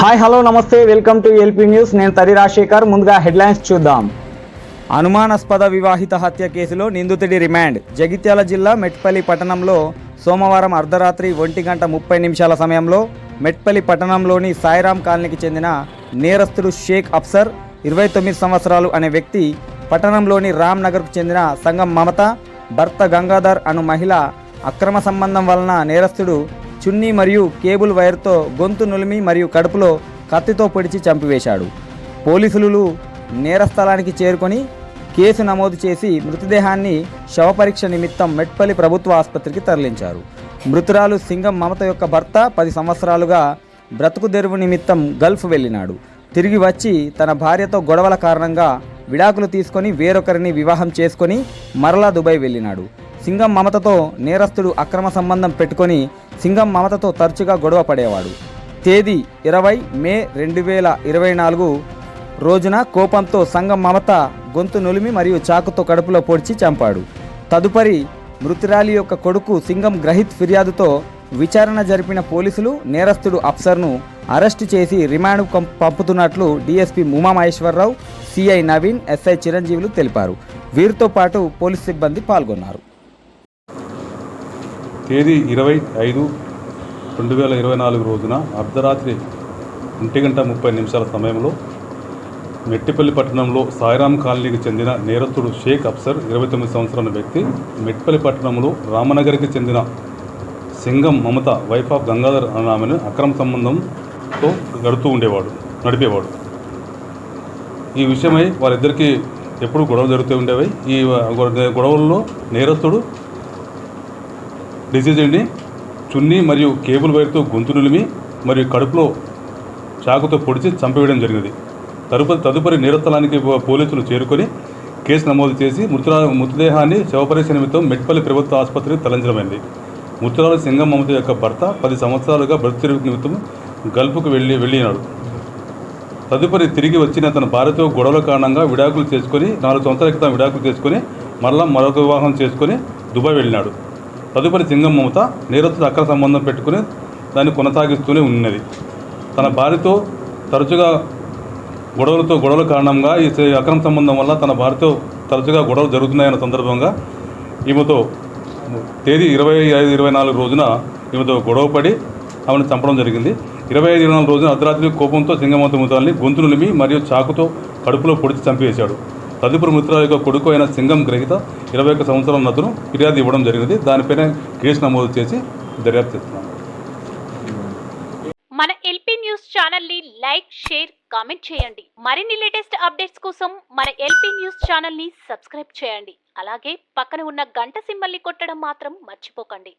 Hi hello నమస్తే welcome to LP news. నేను తరి రాజశేఖర్. ముందుగా హెడ్లైన్స్ చూద్దాం. అనుమానాస్పద వివాహిత హత్య కేసులో నిందితుడి రిమాండ్. జగిత్యాల జిల్లా మెట్పల్లి పట్టణంలో సోమవారం అర్ధరాత్రి 1:30 సమయంలో మెట్పల్లి పట్టణంలోని సాయిరాం కాలనీకి చెందిన నేరస్తుడు షేక్ అఫ్సర్ 29 సంవత్సరాలు అనే వ్యక్తి పట్టణంలోని రామ్ నగర్కు చెందిన సంగం మమత భర్త గంగాధర్ అను మహిళ అక్రమ సంబంధం వలన నేరస్తుడు చున్నీ మరియు కేబుల్ వైర్తో గొంతు నులిమి మరియు కడుపులో కత్తితో పొడిచి చంపివేశాడు. పోలీసులు నేరస్థలానికి చేరుకొని కేసు నమోదు చేసి మృతదేహాన్ని శవపరీక్ష నిమిత్తం మెట్పల్లి ప్రభుత్వ ఆసుపత్రికి తరలించారు. మృతురాలు సింగం మమత యొక్క భర్త 10 సంవత్సరాలుగా బ్రతుకుదెరువు నిమిత్తం గల్ఫ్ వెళ్ళినాడు. తిరిగి వచ్చి తన భార్యతో గొడవల కారణంగా విడాకులు తీసుకొని వేరొకరిని వివాహం చేసుకొని మరలా దుబాయ్ వెళ్ళినాడు. సింగం మమతతో నేరస్తుడు అక్రమ సంబంధం పెట్టుకొని సింగం మమతతో తరచుగా గొడవ పడేవాడు. తేదీ 20 మే 2024 రోజున కోపంతో సంగం మమత గొంతు నులిమి మరియు చాకుతో కడుపులో పొడిచి చంపాడు. తదుపరి మృతురాలి యొక్క కొడుకు సింగం గ్రహిత్ ఫిర్యాదుతో విచారణ జరిపిన పోలీసులు నేరస్తుడు అఫ్సర్ను అరెస్టు చేసి రిమాండ్ పంపుతున్నట్లు DSP Uma Maheswararao, CI Naveen, SI Chiranjeevulu తెలిపారు. వీరితో పాటు పోలీసు సిబ్బంది పాల్గొన్నారు. తేదీ 20/5/2024 రోజున అర్ధరాత్రి 1:30 సమయంలో మెట్టిపల్లి పట్టణంలో సాయిరాం కాలనీకి చెందిన నేరస్తుడు షేక్ అఫ్సర్ 29 సంవత్సరాల వ్యక్తి మెట్టిపల్లి పట్టణంలో రామనగర్కి చెందిన సింగం మమత వైఫ్ ఆఫ్ గంగాధర్ అనే ఆమెను అక్రమ సంబంధంతో నడిపేవాడు. ఈ విషయమై వారిద్దరికీ ఎప్పుడు గొడవలు జరుగుతూ ఉండేవి. ఈ గొడవల్లో నేరస్తుడు డిసీజుని చున్నీ మరియు కేబుల్ వైర్తో గొంతు నులిమి మరియు కడుపులో చాకుతో పొడిచి చంపేయడం జరిగింది. తదుపరి నేరస్థలానికి పోలీసులు చేరుకొని కేసు నమోదు చేసి మృతదేహాన్ని శవపరీక్ష నిమిత్తం మెట్పల్లి ప్రభుత్వ ఆసుపత్రికి తరలించడమైంది. మృతురాలు సింగం మమత యొక్క భర్త 10 సంవత్సరాలుగా బ్రతుకు నిమిత్తం గల్ఫ్కు వెళ్ళినాడు. తదుపరి తిరిగి వచ్చిన తన భార్యతో గొడవల కారణంగా విడాకులు చేసుకొని 4 సంవత్సరాల క్రితం విడాకులు చేసుకొని మరొక వివాహం చేసుకొని దుబాయ్ వెళ్ళినాడు. తదుపరి సింగం మమత నేరస్తుడు అక్రమ సంబంధం పెట్టుకుని దాన్ని కొనసాగిస్తూనే ఉన్నది. తన భార్యతో తరచుగా గొడవల కారణంగా ఈ అక్రమ సంబంధం వల్ల తన భార్యతో తరచుగా గొడవలు జరుగుతున్నాయన్న సందర్భంగా ఈమెతో తేదీ 25/24 రోజున ఈమెతో గొడవపడి ఆమెను చంపడం జరిగింది. 25/24 రోజున అర్ధరాత్రి కోపంతో సింగమమత మృతురాలిని గొంతు నులిమి మరియు చాకుతో కడుపులో పొడిచి చంపివేశాడు. తదుపరి మృతురాలి యొక్క కొడుకు అయిన సింగం గ్రహీత 21 సంవత్సరాల నతను ఫిర్యాదు ఇవ్వడం జరిగింది. దానిపైన కేసు నమోదు చేసి దర్యాప్తు చేస్తున్నాం. మన ఎల్పీ న్యూస్ ఛానల్ ని లైక్, షేర్, కామెంట్ చేయండి. మరిన్ని లేటెస్ట్ అప్డేట్స్ కోసం మన ఎల్పీ న్యూస్ ఛానల్ ని సబ్స్క్రైబ్ చేయండి. అలాగే పక్కన ఉన్న గంట సింబల్ ని కొట్టడం మాత్రం మర్చిపోకండి.